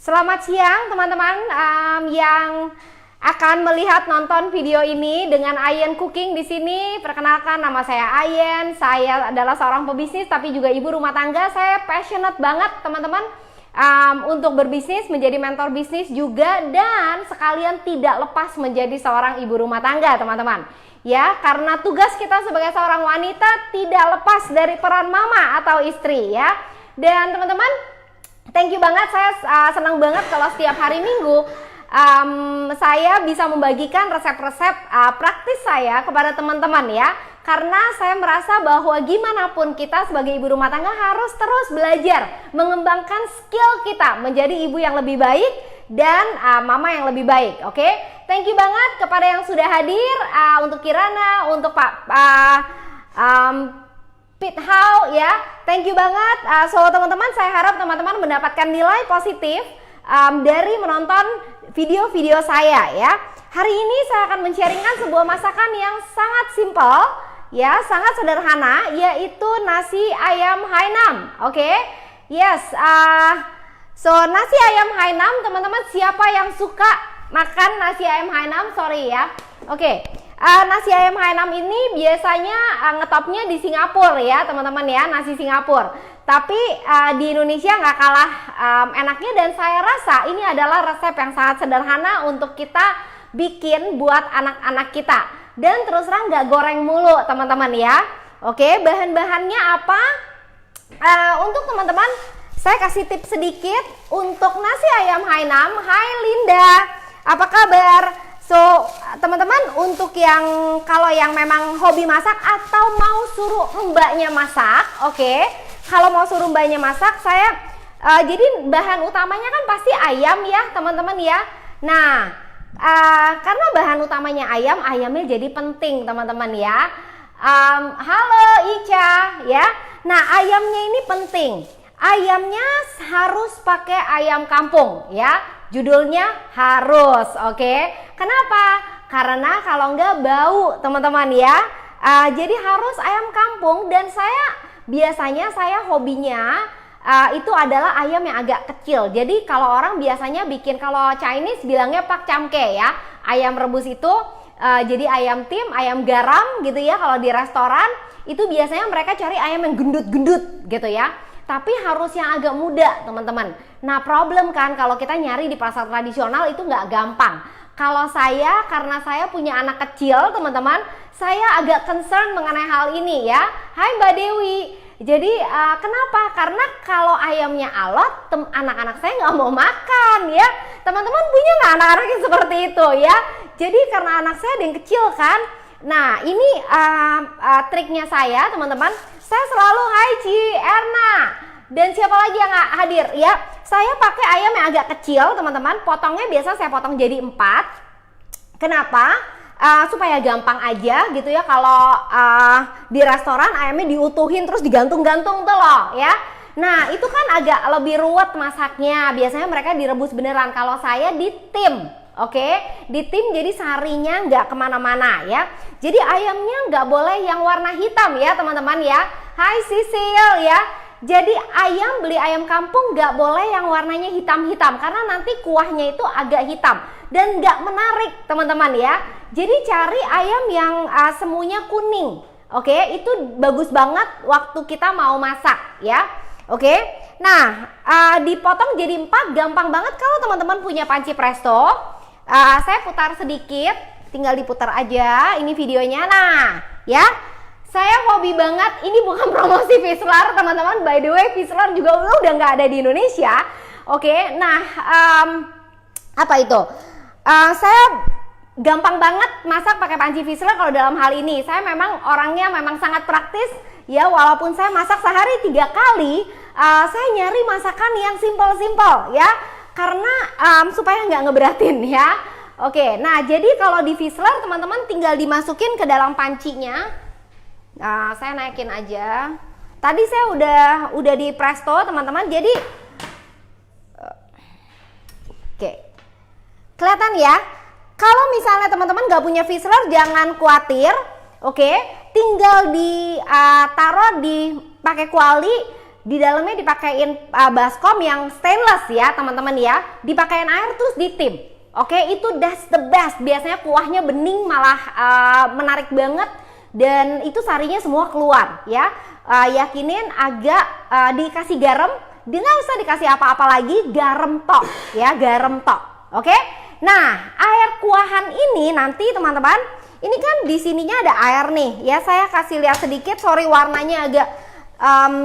Selamat siang teman-teman yang akan melihat nonton video ini dengan Ayen Cooking di sini. Perkenalkan, nama saya Ayen. Saya adalah seorang pebisnis tapi juga ibu rumah tangga. Saya passionate banget teman-teman untuk berbisnis, menjadi mentor bisnis juga, dan sekalian tidak lepas menjadi seorang ibu rumah tangga teman-teman. Ya, karena tugas kita sebagai seorang wanita tidak lepas dari peran mama atau istri ya. Dan teman-teman, thank you banget, saya senang banget kalau setiap hari Minggu saya bisa membagikan resep-resep praktis saya kepada teman-teman ya. Karena saya merasa bahwa gimana pun kita sebagai ibu rumah tangga harus terus belajar mengembangkan skill kita menjadi ibu yang lebih baik dan mama yang lebih baik. Oke, thank you banget kepada yang sudah hadir, untuk Kirana, untuk Pak Pithau ya, thank you banget. So teman-teman, saya harap teman-teman mendapatkan nilai positif dari menonton video-video saya ya. Hari ini saya akan men-sharingkan sebuah masakan yang sangat simple ya, sangat sederhana, yaitu nasi ayam Hainam. Oke, yes. So nasi ayam Hainam, teman-teman, siapa yang suka makan nasi ayam Hainam? Sorry ya. Oke. Nasi ayam Hainam ini biasanya ngetopnya di Singapura ya teman-teman ya, nasi Singapura. Tapi di Indonesia nggak kalah enaknya, dan saya rasa ini adalah resep yang sangat sederhana untuk kita bikin buat anak-anak kita. Dan terus terang nggak goreng mulu teman-teman ya. Oke, bahan-bahannya apa? Untuk teman-teman, saya kasih tips sedikit untuk nasi ayam Hainam. Hai Linda, apa kabar? So teman-teman, untuk yang kalau yang memang hobi masak atau mau suruh mbaknya masak, oke, kalau mau suruh mbaknya masak, saya jadi bahan utamanya kan pasti ayam ya teman-teman ya. Nah, karena bahan utamanya ayam, ayamnya jadi penting teman-teman ya. Halo Ica ya. Nah, ayamnya ini penting. Ayamnya harus pakai ayam kampung ya. Judulnya harus, oke. Kenapa? Karena kalau enggak bau teman-teman ya. Jadi harus ayam kampung, dan biasanya saya hobinya itu adalah ayam yang agak kecil. Jadi kalau orang biasanya bikin, kalau Chinese bilangnya pak camke ya, ayam rebus itu jadi ayam tim, ayam garam gitu ya. Kalau di restoran itu biasanya mereka cari ayam yang gendut-gendut gitu ya. Tapi harus yang agak muda teman-teman. Nah, problem kan kalau kita nyari di pasar tradisional itu nggak gampang. Kalau saya, karena saya punya anak kecil teman-teman, saya agak concern mengenai hal ini ya. Hai Mbak Dewi. Jadi kenapa? Karena kalau ayamnya alot, anak-anak saya nggak mau makan ya. Teman-teman punya nggak anak-anak yang seperti itu ya? Jadi karena anak saya ada yang kecil kan. Nah, ini triknya saya teman-teman. Saya selalu hai Ci Erna, dan siapa lagi yang hadir ya. Saya pakai ayam yang agak kecil teman-teman. Potongnya biasa saya potong jadi 4. Kenapa? Supaya gampang aja gitu ya. Kalau di restoran ayamnya diutuhin terus digantung-gantung tuh loh ya. Nah, itu kan agak lebih ruwet masaknya. Biasanya mereka direbus beneran. Kalau saya di tim, oke, di tim, jadi sarinya nggak kemana-mana ya. Jadi ayamnya nggak boleh yang warna hitam ya teman-teman ya. Hai Sisil ya. Jadi beli ayam kampung nggak boleh yang warnanya hitam-hitam, karena nanti kuahnya itu agak hitam dan nggak menarik teman-teman ya. Jadi cari ayam yang semuanya kuning, oke, itu bagus banget waktu kita mau masak ya. Oke, nah dipotong jadi 4 gampang banget kalau teman-teman punya panci presto. Saya putar sedikit, tinggal diputar aja ini videonya. Nah ya, saya hobi banget, ini bukan promosi Fisler teman-teman, by the way Fisler juga udah nggak ada di Indonesia. Oke, nah apa itu? Saya gampang banget masak pakai panci Fisler kalau dalam hal ini. Saya memang orangnya memang sangat praktis ya, walaupun saya masak sehari 3 kali, saya nyari masakan yang simple-simple ya, karena supaya nggak ngeberatin ya. Oke, nah jadi kalau di Fisler teman-teman tinggal dimasukin ke dalam pancinya. Nah, saya naikin aja. Tadi saya udah di presto teman-teman. Jadi oke, kelihatan ya. Kalau misalnya teman-teman nggak punya Fisler, jangan khawatir. Oke, tinggal taruh di pakai kuali, di dalamnya dipakein baskom yang stainless ya teman-teman ya, dipakein air terus ditim. Oke, itu that's the best. Biasanya kuahnya bening malah menarik banget dan itu sarinya semua keluar ya. Yakinin agak dikasih garam, nggak usah dikasih apa-apa lagi, garam tok ya, garam tok. Oke. Nah, air kuahan ini nanti teman-teman, ini kan di sininya ada air nih ya. Saya kasih lihat sedikit, sorry warnanya agak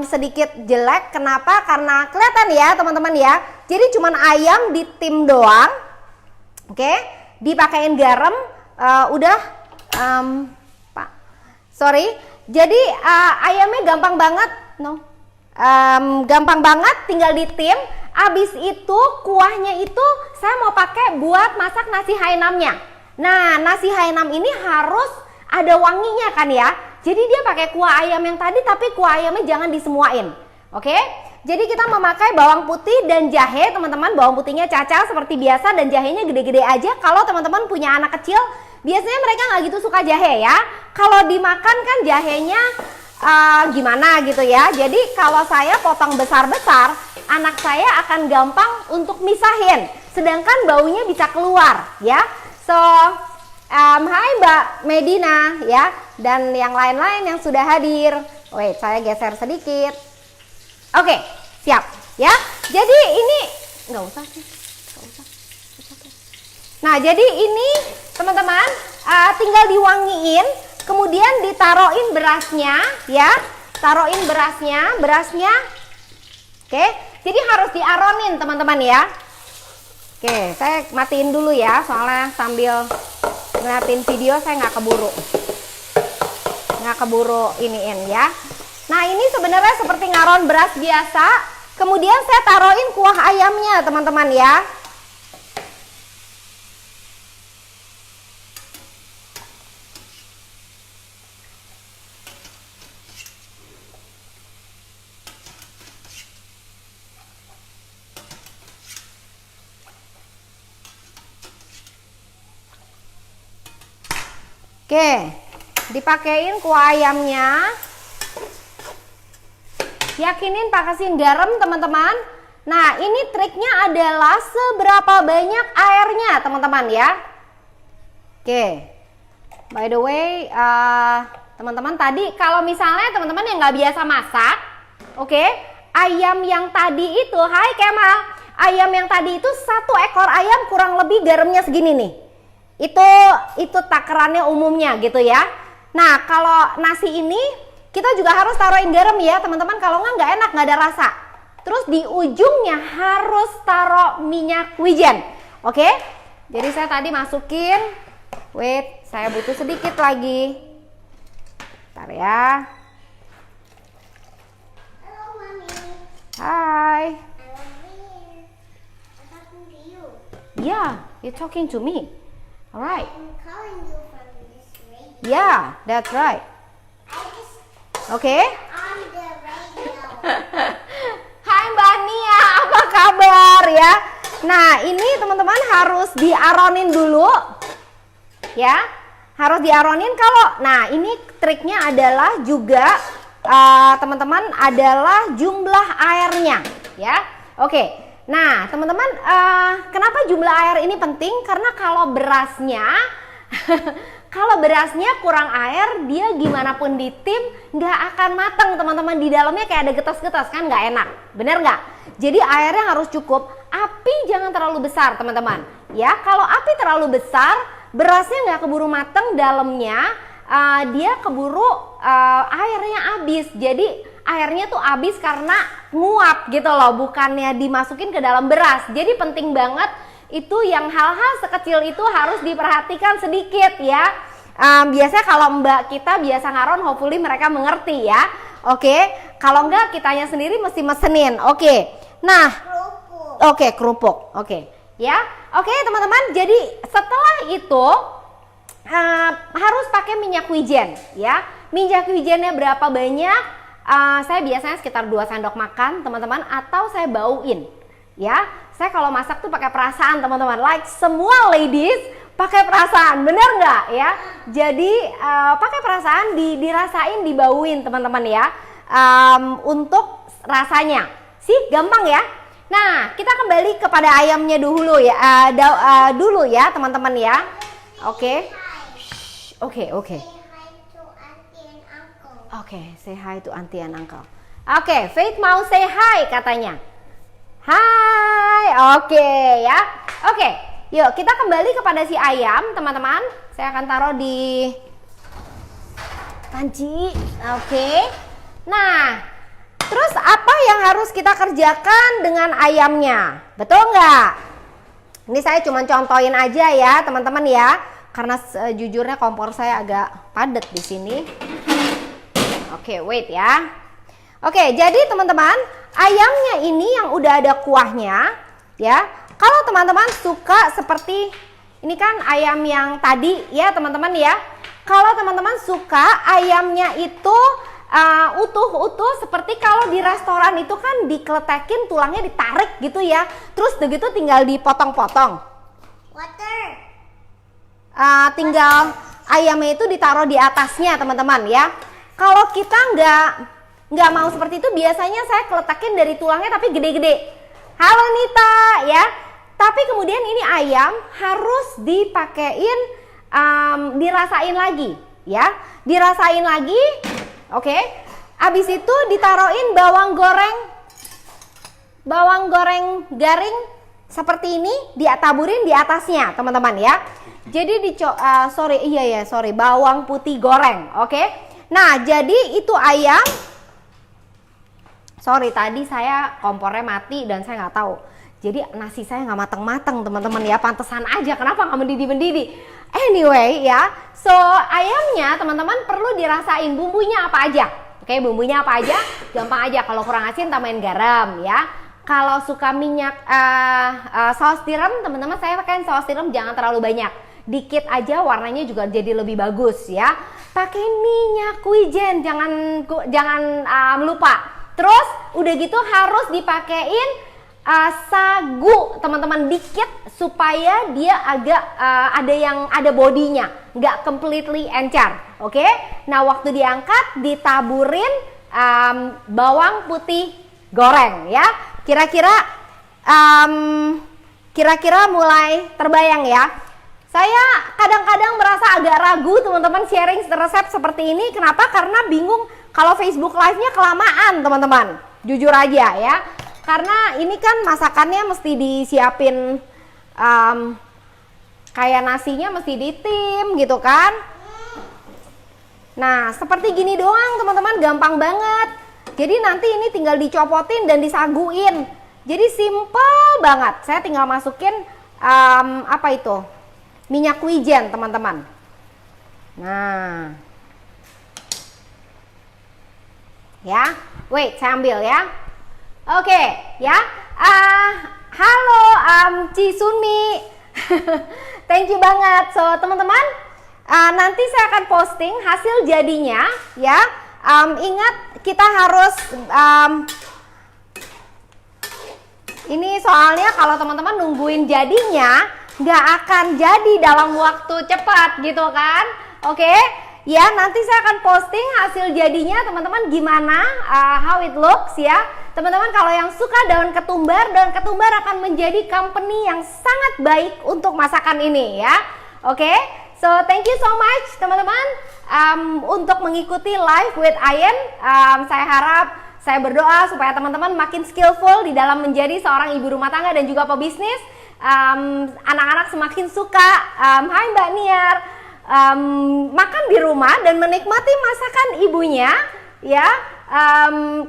sedikit jelek. Kenapa? Karena kelihatan ya teman-teman ya. Jadi cuman ayam ditim doang. Oke, dipakein garam, udah, Pak, sorry. Jadi ayamnya gampang banget, gampang banget, tinggal ditim. Abis itu kuahnya itu saya mau pakai buat masak nasi Hainamnya. Nah, nasi Hainam ini harus ada wanginya kan ya. Jadi dia pakai kuah ayam yang tadi, tapi kuah ayamnya jangan disemuain. Oke? Jadi kita memakai bawang putih dan jahe, teman-teman. Bawang putihnya caca seperti biasa dan jahenya gede-gede aja. Kalau teman-teman punya anak kecil, biasanya mereka nggak gitu suka jahe ya. Kalau dimakan kan jahenya gimana gitu ya. Jadi kalau saya potong besar-besar, anak saya akan gampang untuk misahin. Sedangkan baunya bisa keluar ya. So, hai Mbak Medina ya, dan yang lain-lain yang sudah hadir. Wait, saya geser sedikit. Oke, siap ya. Jadi ini nggak usah sih, nggak usah. Nah, jadi ini teman-teman tinggal diwangiin, kemudian ditaruhin berasnya ya, taruhin berasnya. Oke, jadi harus diaronin teman-teman ya. Oke, saya matiin dulu ya, soalnya sambil ngeliatin video saya nggak keburu iniin ya. Nah, ini sebenarnya seperti ngaron beras biasa. Kemudian saya taruhin kuah ayamnya teman-teman ya. Oke, dipakein kuah ayamnya. Yakinin pakasin garam teman-teman. Nah, ini triknya adalah seberapa banyak airnya teman-teman ya. Oke, by the way teman-teman, tadi kalau misalnya teman-teman yang nggak biasa masak, oke, ayam yang tadi itu, hai Kemal, ayam yang tadi itu 1 ekor ayam kurang lebih garamnya segini nih. Itu takarannya umumnya gitu ya. Nah, kalau nasi ini kita juga harus taruhin garam ya teman-teman, kalau nggak enak, nggak ada rasa. Terus di ujungnya harus taruh minyak wijen. Oke, jadi saya tadi masukin, wait, saya butuh sedikit lagi. Bentar ya. Hello, Mommy. Hai. I'm here. I'm talking to you. Yeah, you're talking to me. Alright. I'm calling you from this radio. Yeah, that's right. I just Oke. on the radio. Hai Mbak Nia, apa kabar ya? Nah, ini teman-teman harus diaronin dulu. Ya, harus diaronin. Nah, ini triknya adalah juga teman-teman adalah jumlah airnya ya. Oke. Nah, teman-teman, kenapa jumlah air ini penting? Karena kalau berasnya kurang air, dia gimana pun ditim nggak akan matang teman-teman. Di dalamnya kayak ada getas-getas kan, nggak enak, bener nggak? Jadi airnya harus cukup. Api jangan terlalu besar teman-teman ya. Kalau api terlalu besar, berasnya nggak keburu matang dalamnya, dia keburu airnya habis. Jadi airnya tuh habis karena nguap gitu loh, bukannya dimasukin ke dalam beras. Jadi penting banget itu, yang hal-hal sekecil itu harus diperhatikan sedikit ya. Biasanya kalau mbak kita biasa ngaron, hopefully mereka mengerti ya. Oke, kalau enggak kitanya sendiri mesti mesenin. Oke, nah, kerupuk. Oke, ya. Oke teman-teman, jadi setelah itu harus pakai minyak wijen ya. Minyak wijennya berapa banyak? Saya biasanya sekitar 2 sendok makan teman-teman, atau saya bauin ya. Saya kalau masak tuh pakai perasaan teman-teman, like semua ladies pakai perasaan, bener nggak ya? Jadi pakai perasaan, dirasain, dibauin teman-teman ya, untuk rasanya. Sih, gampang ya. Nah, kita kembali kepada ayamnya dulu ya, dulu ya teman-teman ya. Oke. Oke. Say hi to auntie and uncle. Oke, say hi to auntie and uncle. Oke, Faith mau say hi katanya. Hai, oke ya. Oke, yuk kita kembali kepada si ayam teman-teman. Saya akan taruh di panci. Oke. Nah, terus apa yang harus kita kerjakan dengan ayamnya? Betul nggak? Ini saya cuma contohin aja ya teman-teman ya. Karena sejujurnya kompor saya agak padat di sini. Oke, wait ya. Oke, jadi teman-teman, ayamnya ini yang udah ada kuahnya ya. Kalau teman-teman suka seperti ini kan ayam yang tadi ya teman-teman ya. Kalau teman-teman suka ayamnya itu utuh-utuh seperti kalau di restoran itu kan dikeletekin tulangnya ditarik gitu ya. Terus begitu tinggal dipotong-potong. Water. Tinggal ayamnya itu ditaruh di atasnya teman-teman ya. Kalau kita nggak mau seperti itu, biasanya saya keletakin dari tulangnya tapi gede-gede. Halo Nita ya. Tapi kemudian ini ayam harus dipakein, dirasain lagi ya. Dirasain lagi. Oke. Abis itu ditaruhin bawang goreng garing seperti ini, ditaburin di atasnya teman-teman ya. Jadi bawang putih goreng. Oke. Nah, jadi itu ayam. Sorry, tadi saya kompornya mati dan saya nggak tahu. Jadi nasi saya nggak matang-matang teman-teman ya. Pantesan aja kenapa nggak mendidih-mendidih. Anyway ya, so ayamnya teman-teman perlu dirasain bumbunya apa aja. Oke, bumbunya apa aja? Gampang aja. Kalau kurang asin tambahin garam ya. Kalau suka minyak saus tiram, teman-teman saya pakai saus tiram jangan terlalu banyak. Dikit aja, warnanya juga jadi lebih bagus ya. Pakai minyak wijen, jangan lupa. Terus udah gitu harus dipakein sagu teman-teman dikit supaya dia agak ada bodinya, nggak completely encer. Oke? Nah, waktu diangkat ditaburin bawang putih goreng ya. Kira-kira mulai terbayang ya. Saya kadang-kadang merasa agak ragu teman-teman sharing resep seperti ini. Kenapa? Karena bingung kalau Facebook Live-nya kelamaan teman-teman. Jujur aja ya. Karena ini kan masakannya mesti disiapin kayak nasinya mesti ditim gitu kan. Nah, seperti gini doang teman-teman, gampang banget. Jadi nanti ini tinggal dicopotin dan disaguin. Jadi simple banget. Saya tinggal masukin minyak wijen teman-teman. Nah, ya, wait, saya ambil ya. Oke, ya. Halo, Cisumi. Thank you banget. So, teman-teman, nanti saya akan posting hasil jadinya, ya. Ingat, kita harus ini soalnya kalau teman-teman nungguin jadinya nggak akan jadi dalam waktu cepat gitu kan. Oke, ya nanti saya akan posting hasil jadinya teman-teman gimana, how it looks ya. Teman-teman kalau yang suka daun ketumbar akan menjadi company yang sangat baik untuk masakan ini ya. Oke, so thank you so much teman-teman untuk mengikuti live with Ayen. Saya berdoa supaya teman-teman makin skillful di dalam menjadi seorang ibu rumah tangga dan juga pebisnis. Anak-anak semakin suka, hai Mbak Niar, makan di rumah dan menikmati masakan ibunya ya.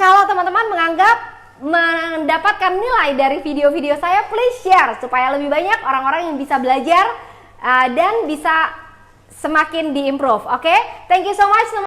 Kalau teman-teman menganggap mendapatkan nilai dari video-video saya, please share supaya lebih banyak orang-orang yang bisa belajar dan bisa semakin diimprove. Oke, thank you so much.